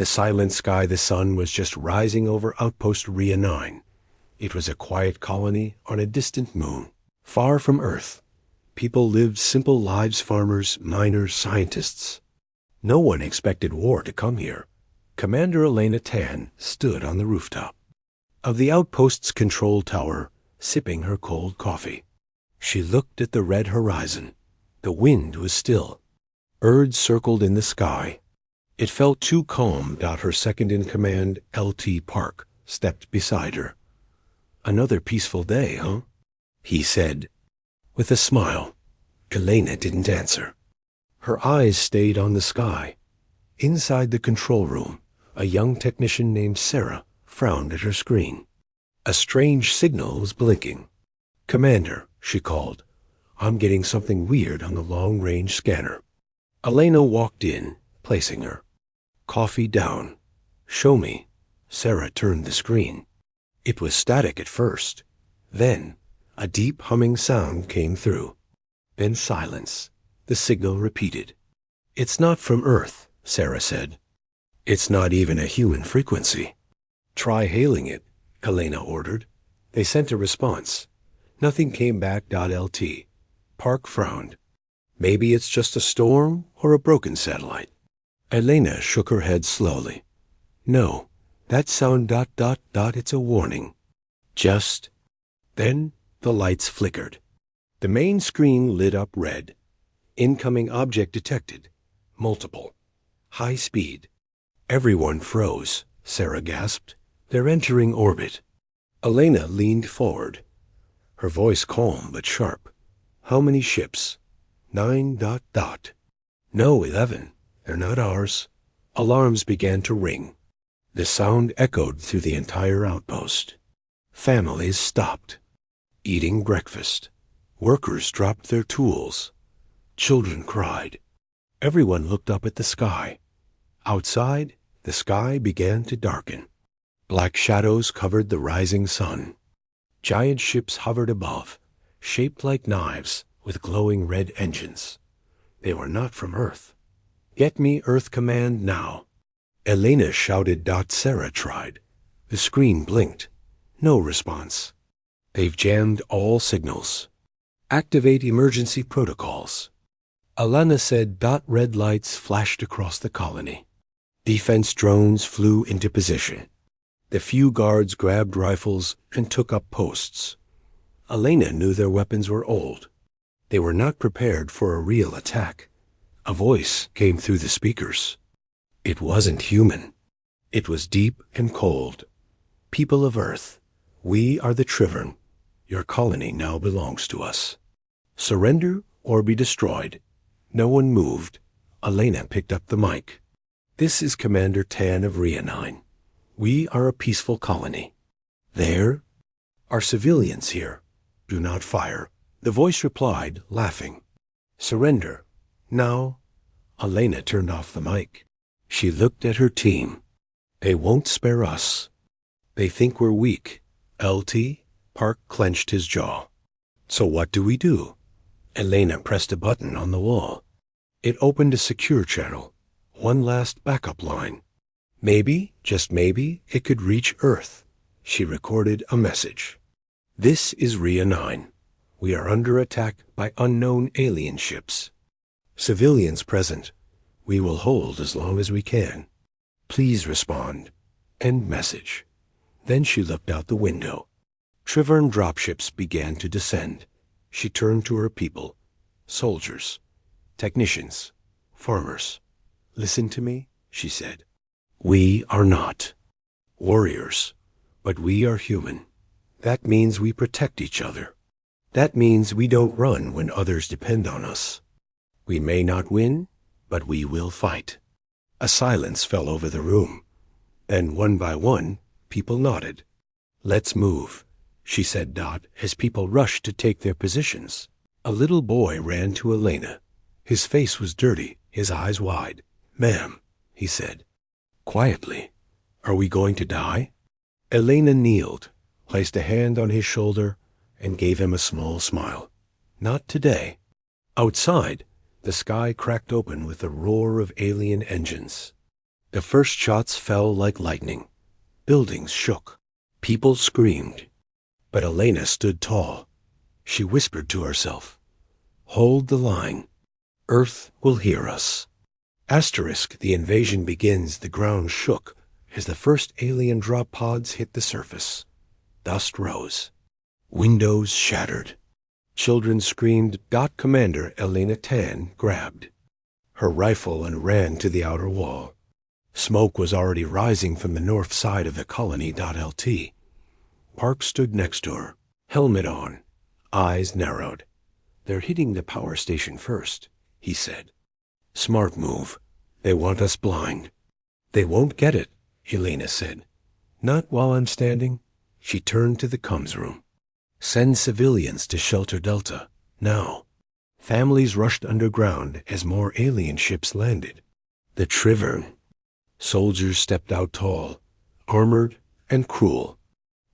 The silent sky, the sun was just rising over outpost Rhea 9. It was a quiet colony on a distant moon, far from Earth. People lived simple lives, farmers, miners, scientists. No one expected war to come here. Commander Elena Tan stood on the rooftop of the outpost's control tower, sipping her cold coffee. She looked at the red horizon. The wind was still. Birds circled in the sky. It felt too calm. Her second-in-command, LT Park, stepped beside her. "Another peaceful day, huh?" he said, with a smile. Elena didn't answer. Her eyes stayed on the sky. Inside the control room, a young technician named Sarah frowned at her screen. A strange signal was blinking. "Commander," she called, "I'm getting something weird on the long-range scanner." Elena walked in, placing her. "Coffee down. Show me." Sarah turned the screen. It was static at first. Then a deep humming sound came through. Then silence. The signal repeated. "It's not from Earth," Sarah said. "It's not even a human frequency." "Try hailing it," Elena ordered. They sent a response. Nothing came back. LT. Park frowned. "Maybe it's just a storm or a broken satellite." Elena shook her head slowly. "No, that sound ... it's a warning." Just then the lights flickered. The main screen lit up red. "Incoming object detected. Multiple. High speed." Everyone froze. Sarah gasped. "They're entering orbit." Elena leaned forward, her voice calm but sharp. "How many ships?" 9 ... "No, 11. They're not ours." Alarms began to ring. The sound echoed through the entire outpost. Families stopped, eating breakfast. Workers dropped their tools. Children cried. Everyone looked up at the sky. Outside, the sky began to darken. Black shadows covered the rising sun. Giant ships hovered above, shaped like knives with glowing red engines. They were not from Earth. "Get me Earth command now." Elena shouted. Sarah tried. The screen blinked. No response. "They've jammed all signals. Activate emergency protocols." Elena said. Red lights flashed across the colony. Defense drones flew into position. The few guards grabbed rifles and took up posts. Elena knew their weapons were old. They were not prepared for a real attack. A voice came through the speakers. It wasn't human. It was deep and cold. "People of Earth, we are the Trivern. Your colony now belongs to us. Surrender or be destroyed." No one moved. Elena picked up the mic. "This is Commander Tan of Rhea 9. We are a peaceful colony. There are civilians here. Do not fire." The voice replied, laughing. "Surrender. Now." Elena turned off the mic. She looked at her team. "They won't spare us. They think we're weak." LT Park clenched his jaw. "So what do we do?" Elena pressed a button on the wall. It opened a secure channel, one last backup line. Maybe, just maybe, it could reach Earth. She recorded a message. "This is Rhea 9. We are under attack by unknown alien ships. Civilians present. We will hold as long as we can. Please respond." End message. Then she looked out the window. Trivern dropships began to descend. She turned to her people. Soldiers, technicians, farmers. "Listen to me," she said. "We are not warriors, but we are human. That means we protect each other. That means we don't run when others depend on us. We may not win, but we will fight." A silence fell over the room. Then, one by one, people nodded. "Let's move," she said. As people rushed to take their positions. A little boy ran to Elena. His face was dirty, his eyes wide. "Ma'am," he said, quietly, "are we going to die?" Elena kneeled, placed a hand on his shoulder, and gave him a small smile. "Not today." Outside, the sky cracked open with the roar of alien engines. The first shots fell like lightning. Buildings shook. People screamed. But Elena stood tall. She whispered to herself, "Hold the line. Earth will hear us." Asterisk, the invasion begins. The ground shook as the first alien drop pods hit the surface. Dust rose. Windows shattered. Children screamed. Commander Elena Tan grabbed her rifle and ran to the outer wall. Smoke was already rising from the north side of the colony. LT. Park stood next to her, helmet on, eyes narrowed. "They're hitting the power station first," he said. "Smart move. They want us blind." "They won't get it," Elena said. "Not while I'm standing." She turned to the comms room. "Send civilians to shelter Delta, now." Families rushed underground as more alien ships landed. The Trivern. Soldiers stepped out tall, armored and cruel.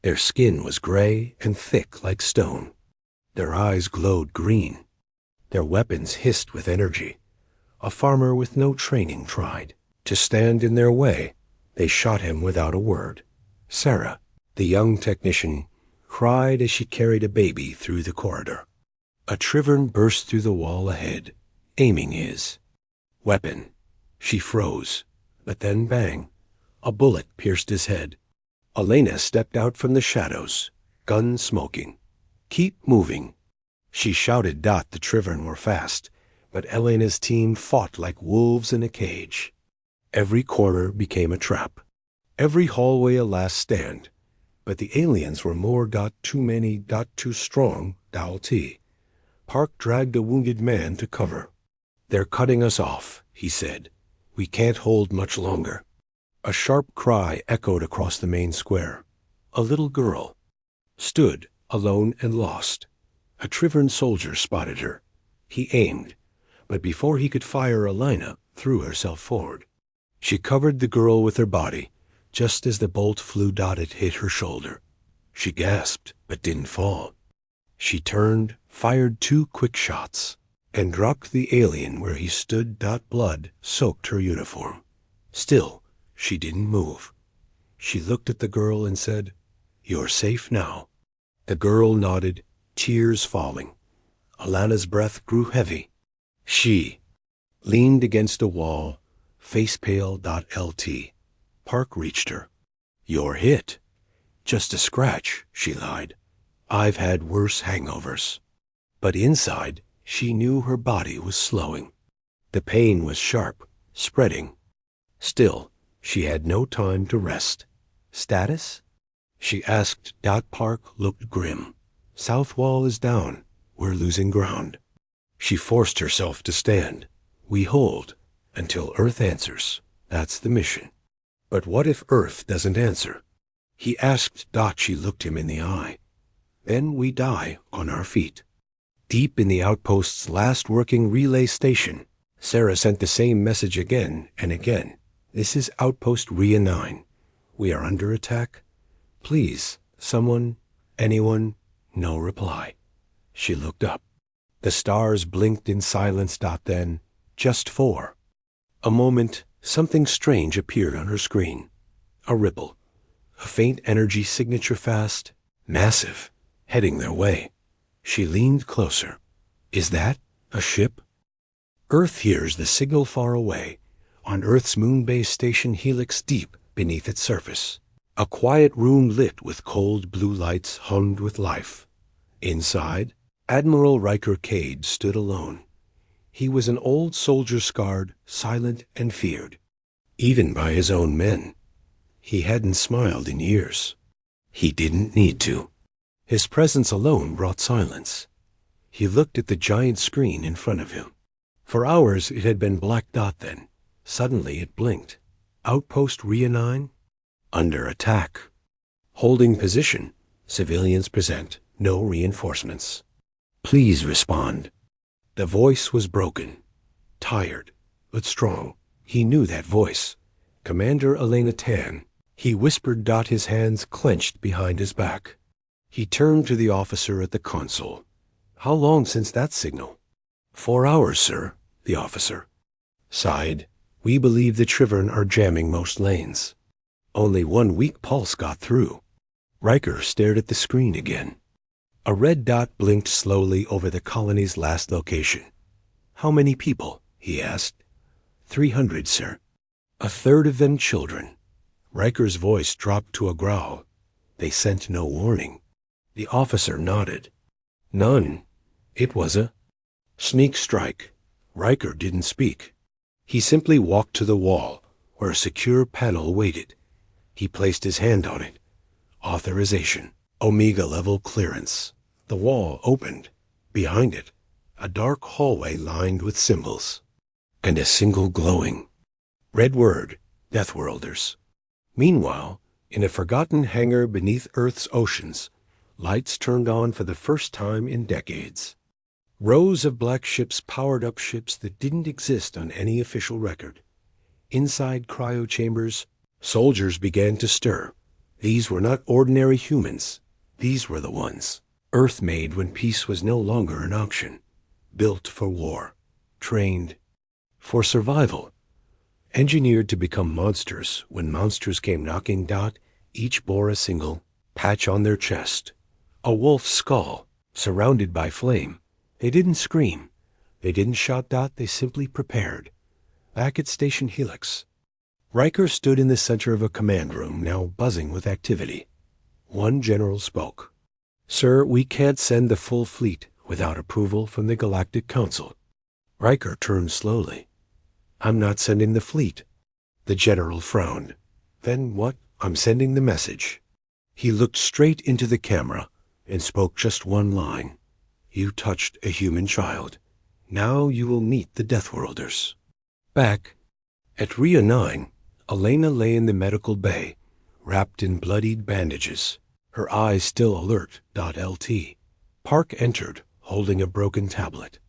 Their skin was gray and thick like stone. Their eyes glowed green. Their weapons hissed with energy. A farmer with no training tried to stand in their way. They shot him without a word. Sarah, the young technician, cried as she carried a baby through the corridor. A Trivern burst through the wall ahead, aiming his weapon. She froze, but then bang, a bullet pierced his head. Elena stepped out from the shadows, gun smoking. "Keep moving." She shouted. The Trivern were fast, but Elena's team fought like wolves in a cage. Every corner became a trap. Every hallway a last stand. But the aliens were more. Too many. Too strong. T. Park dragged a wounded man to cover. "They're cutting us off," he said. "We can't hold much longer." A sharp cry echoed across the main square. A little girl stood, alone and lost. A Trivern soldier spotted her. He aimed, but before he could fire, Elena threw herself forward. She covered the girl with her body, just as the bolt flew. It hit her shoulder. She gasped, but didn't fall. She turned, fired 2 quick shots, and dropped the alien where he stood. Blood soaked her uniform. Still, she didn't move. She looked at the girl and said, "You're safe now." The girl nodded, tears falling. Alana's breath grew heavy. She leaned against a wall, face pale. LT. Park reached her. "You're hit." "Just a scratch," she lied. "I've had worse hangovers." But inside, she knew her body was slowing. The pain was sharp, spreading. Still, she had no time to rest. "Status?" she asked. Park looked grim. "South wall is down. We're losing ground." She forced herself to stand. "We hold until Earth answers. That's the mission." "But what if Earth doesn't answer?" he asked. She looked him in the eye. "Then we die on our feet." Deep in the outpost's last working relay station, Sarah sent the same message again and again. "This is Outpost Rhea 9. We are under attack. Please, someone, anyone." No reply. She looked up. The stars blinked in silence. Then, just 4. A moment, something strange appeared on her screen. A ripple. A faint energy signature, fast, massive, heading their way. She leaned closer. "Is that a ship?" Earth hears the signal far away, on Earth's moon-based station Helix, deep beneath its surface. A quiet room lit with cold blue lights hummed with life. Inside, Admiral Riker Cade stood alone. He was an old soldier, scarred, silent, and feared, even by his own men. He hadn't smiled in years. He didn't need to. His presence alone brought silence. He looked at the giant screen in front of him. For hours it had been black. Then, suddenly it blinked. Outpost Rhea 9? Under attack. Holding position. Civilians present. No reinforcements. Please respond. The voice was broken. Tired, but strong. He knew that voice. Commander Elena Tan. He whispered. His hands clenched behind his back. He turned to the officer at the console. "How long since that signal?" 4 hours, sir," the officer sighed. We believe the Trivern are jamming most lanes. Only one weak pulse got through. Riker stared at the screen again. A red dot blinked slowly over the colony's last location. How many people? He asked. 300, sir. A third of them children. Riker's voice dropped to a growl. They sent no warning. The officer nodded. None. It was a sneak strike. Riker didn't speak. He simply walked to the wall, where a secure panel waited. He placed his hand on it. Authorization. Omega-level clearance. The wall opened. Behind it, a dark hallway lined with symbols. And a single glowing red word, Deathworlders. Meanwhile, in a forgotten hangar beneath Earth's oceans, lights turned on for the first time in decades. Rows of black ships powered up ships that didn't exist on any official record. Inside cryo chambers, soldiers began to stir. These were not ordinary humans. These were the ones Earth made when peace was no longer an option. Built for war. Trained for survival. Engineered to become monsters when monsters came knocking. Each bore a single patch on their chest. A wolf's skull, surrounded by flame. They didn't scream. They didn't shout. They simply prepared. Back at Station Helix, Riker stood in the center of a command room now buzzing with activity. One general spoke. Sir, we can't send the full fleet without approval from the Galactic Council. Riker turned slowly. I'm not sending the fleet. The general frowned. Then what? I'm sending the message. He looked straight into the camera and spoke just one line. You touched a human child. Now you will meet the Deathworlders. Back at Rhea 9, Elena lay in the medical bay, wrapped in bloodied bandages, her eyes still alert. LT. Park entered, holding a broken tablet.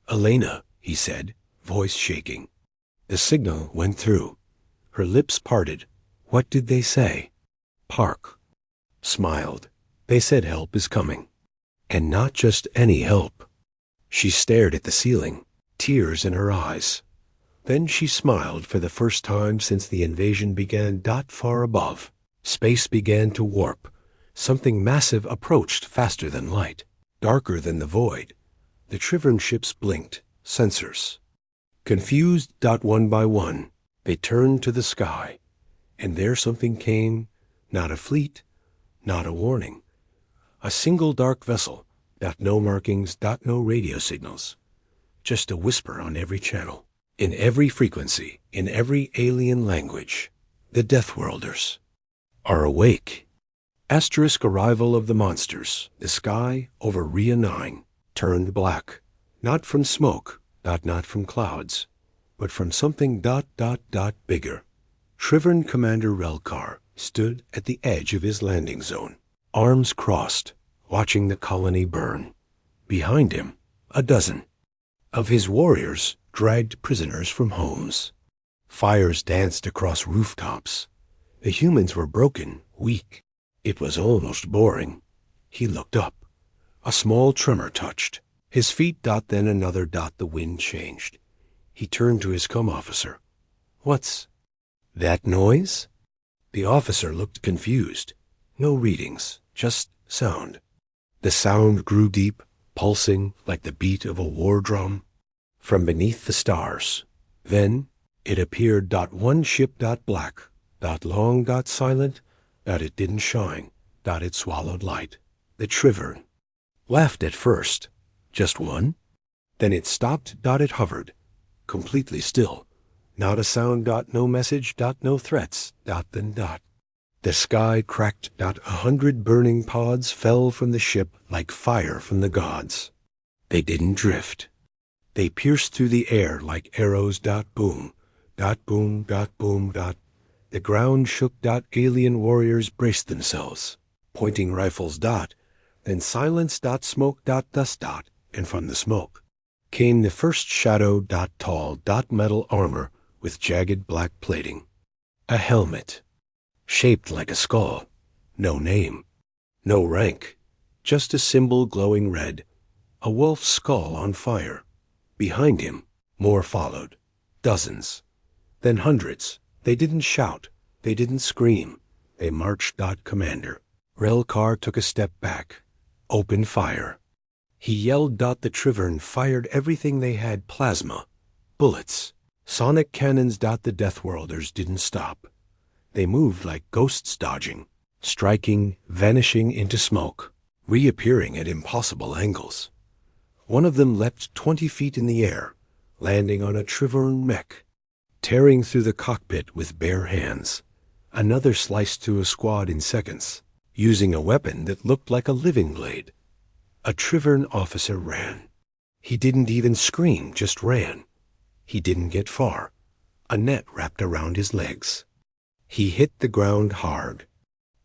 Elena, he said, voice shaking. The signal went through. Her lips parted. What did they say? Park smiled. They said help is coming. And not just any help. She stared at the ceiling, tears in her eyes. Then she smiled for the first time since the invasion began. Far above, space began to warp. Something massive approached faster than light, darker than the void. The Trivern ships blinked, sensors. Confused. One by one, they turned to the sky. And there something came, not a fleet, not a warning. A single dark vessel. No markings. No radio signals. Just a whisper on every channel. In every frequency, in every alien language. The Deathworlders are awake. Asterisk arrival of the monsters. The sky over Rhea 9 turned black. Not from smoke, not from clouds, but from something bigger. Trivern Commander Relkar stood at the edge of his landing zone, arms crossed, watching the colony burn. Behind him, a dozen of his warriors dragged prisoners from homes. Fires danced across rooftops. The humans were broken, weak. It was almost boring. He looked up. A small tremor touched his feet. Then another. The wind changed. He turned to his officer. What's that noise? The officer looked confused. No readings, just sound. The sound grew deep, pulsing like the beat of a war drum. From beneath the stars. Then it appeared. One ship. Black. Long. Silent. It didn't shine. It swallowed light. The Trivern laughed at first. Just one? Then it stopped. It hovered. Completely still. Not a sound. No message. No threats. Then. The sky cracked. 100 burning pods fell from the ship like fire from the gods. They didn't drift. They pierced through the air like arrows. Boom. Boom. Boom. The ground shook. Alien warriors braced themselves, pointing rifles. Then silence. Smoke. Dust. And from the smoke came the first shadow. Tall. Metal armor with jagged black plating. A helmet, shaped like a skull. No name, no rank, just a symbol glowing red. A wolf's skull on fire. Behind him, more followed. Dozens. Then hundreds. They didn't shout. They didn't scream. They marched. Commander. Relkar took a step back. Open fire. He yelled. The Trivern fired everything they had. Plasma. Bullets. Sonic cannons. The Deathworlders didn't stop. They moved like ghosts, dodging, striking, vanishing into smoke, reappearing at impossible angles. One of them leapt 20 feet in the air, landing on a Trivern mech, tearing through the cockpit with bare hands. Another sliced through a squad in seconds, using a weapon that looked like a living blade. A Trivern officer ran. He didn't even scream, just ran. He didn't get far. A net wrapped around his legs. He hit the ground hard.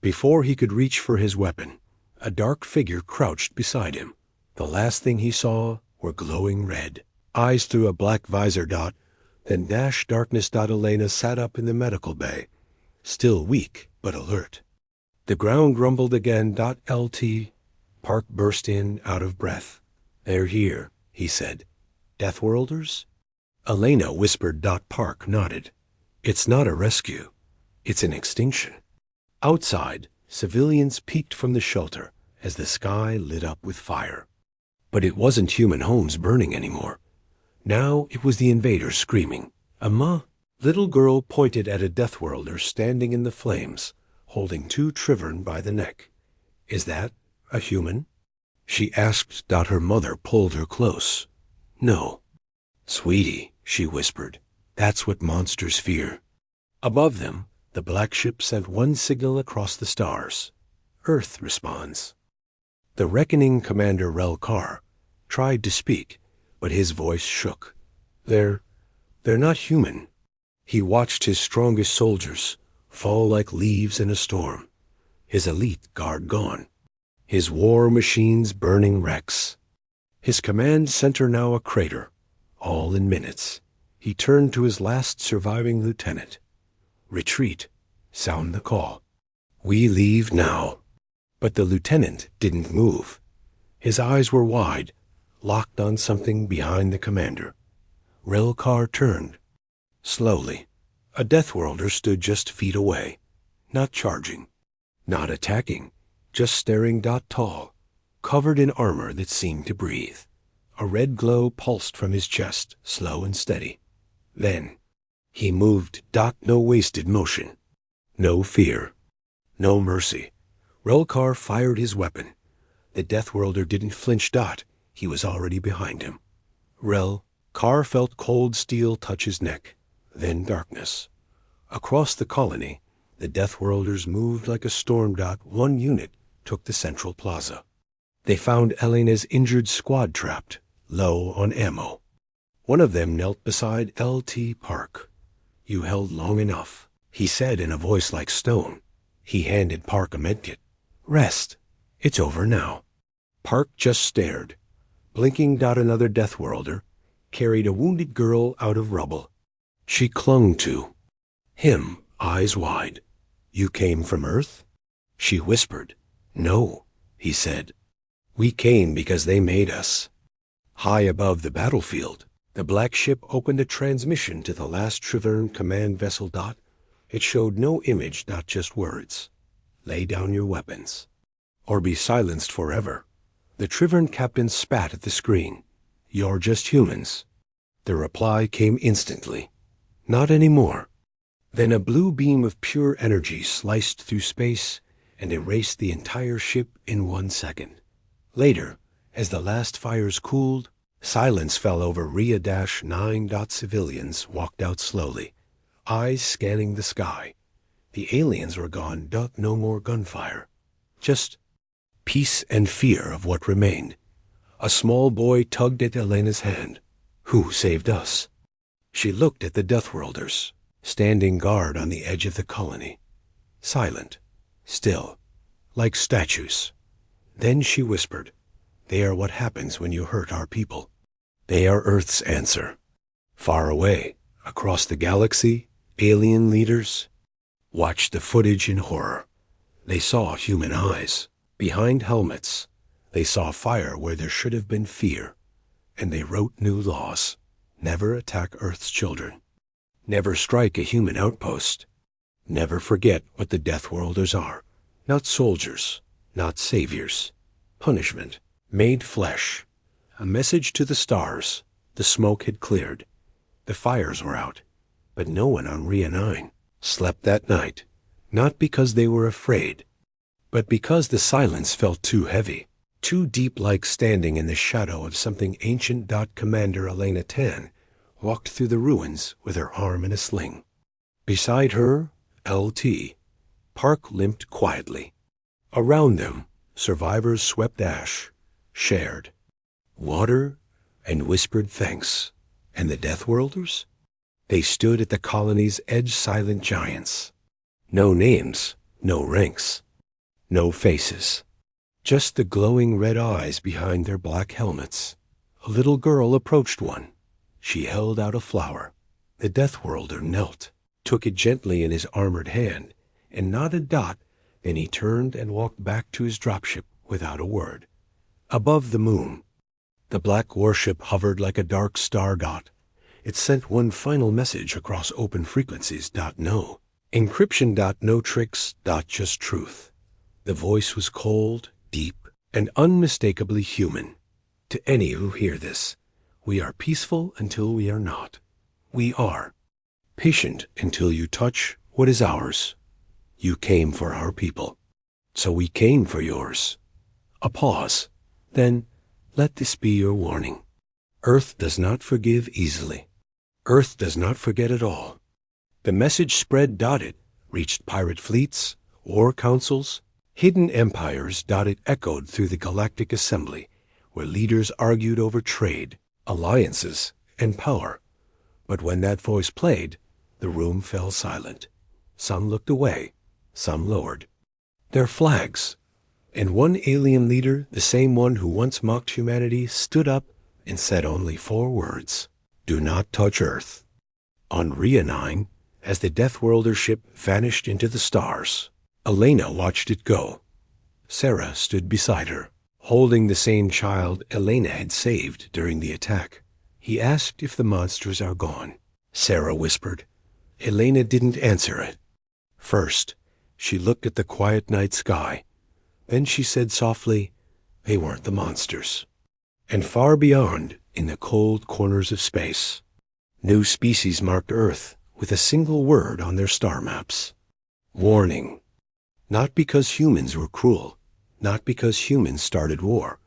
Before he could reach for his weapon, a dark figure crouched beside him. The last thing he saw were glowing red eyes through a black visor. Then darkness. Elena sat up in the medical bay, still weak but alert. The ground rumbled again. LT. Park burst in, out of breath. They're here, he said. Deathworlders? Elena whispered. Park nodded. It's not a rescue. It's an extinction. Outside, civilians peeked from the shelter as the sky lit up with fire. But it wasn't human homes burning anymore. Now it was the invaders screaming. Amma? Little girl pointed at a Deathworlder standing in the flames, holding 2 Trivern by the neck. Is that a human? She asked. Her mother pulled her close. No. Sweetie, she whispered. That's what monsters fear. Above them, the black ship sent one signal across the stars. Earth responds. The reckoning Commander Relkar tried to speak, but his voice shook. They're not human. He watched his strongest soldiers fall like leaves in a storm. His elite guard gone. His war machines burning wrecks. His command center now a crater, all in minutes. He turned to his last surviving lieutenant. Retreat. Sound the call. We leave now. But the lieutenant didn't move. His eyes were wide, locked on something behind the commander. Relkar turned. Slowly. A Deathworlder stood just feet away, not charging, not attacking, just staring. Tall, covered in armor that seemed to breathe. A red glow pulsed from his chest, slow and steady. Then he moved. No wasted motion. No fear. No mercy. Relkar fired his weapon. The Deathworlder didn't flinch. He was already behind him. Relkar felt cold steel touch his neck. Then darkness. Across the colony, the Deathworlders moved like a storm. One unit took the central plaza. They found Elena's injured squad trapped, low on ammo. One of them knelt beside LT Park. You held long enough, he said in a voice like stone. He handed Park a medkit. Rest. It's over now. Park just stared. Blinking. Another Deathworlder carried a wounded girl out of rubble. She clung to him, eyes wide. You came from Earth? She whispered. No, he said. We came because they made us. High above the battlefield, the black ship opened a transmission to the last Trivern command vessel. It showed no image, just words. Lay down your weapons, or be silenced forever. The Trivern captain spat at the screen. You're just humans. The reply came instantly. Not anymore. Then a blue beam of pure energy sliced through space and erased the entire ship in 1 second. Later, as the last fires cooled, silence fell over Rhea-9. Civilians walked out slowly, eyes scanning the sky. The aliens were gone. No more gunfire. Just peace and fear of what remained. A small boy tugged at Elena's hand. Who saved us? She looked at the Deathworlders, standing guard on the edge of the colony. Silent, still, like statues. Then she whispered, They are what happens when you hurt our people. They are Earth's answer. Far away, across the galaxy, alien leaders watched the footage in horror. They saw human eyes. Behind helmets, they saw fire where there should have been fear. And they wrote new laws. Never attack Earth's children. Never strike a human outpost. Never forget what the Death Worlders are. Not soldiers, not saviors. Punishment, made flesh. A message to the stars. The smoke had cleared. The fires were out. But no one on Rhea 9 slept that night. Not because they were afraid, but because the silence felt too heavy, too deep, like standing in the shadow of something ancient. Commander Elena Tan walked through the ruins with her arm in a sling. Beside her, LT. Park limped quietly. Around them, survivors swept ash, shared water, and whispered thanks. And the Death Worlders? They stood at the colony's edge, silent giants. No names, no ranks, no faces. Just the glowing red eyes behind their black helmets. A little girl approached one. She held out a flower. The Death Worlder knelt, took it gently in his armored hand, and nodded. Then he turned and walked back to his dropship without a word. Above the moon, the black warship hovered like a dark star. It sent one final message across open frequencies. No encryption. No tricks. Just truth. The voice was cold, deep, and unmistakably human. To any who hear this, we are peaceful until we are not. We are patient until you touch what is ours. You came for our people, so we came for yours. A pause. Then, let this be your warning. Earth does not forgive easily. Earth does not forget at all. The message spread. It reached pirate fleets, war councils, hidden empires. It echoed through the Galactic Assembly, where leaders argued over trade, alliances, and power. But when that voice played, the room fell silent. Some looked away, some lowered their flags. And one alien leader, the same one who once mocked humanity, stood up and said only 4 words. Do not touch Earth. On Rhea 9, as the Death Worlder ship vanished into the stars, Elena watched it go. Sarah stood beside her, holding the same child Elena had saved during the attack. He asked if the monsters are gone. Sarah whispered. Elena didn't answer it. First, she looked at the quiet night sky. Then she said softly, they weren't the monsters. And far beyond, in the cold corners of space, new species marked Earth with a single word on their star maps. Warning. Not because humans were cruel, not because humans started war,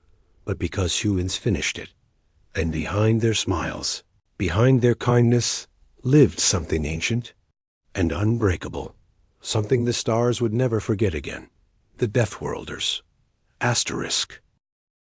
but because humans finished it. And behind their smiles, behind their kindness, lived something ancient and unbreakable, something the stars would never forget again. The Death Worlders. Asterisk.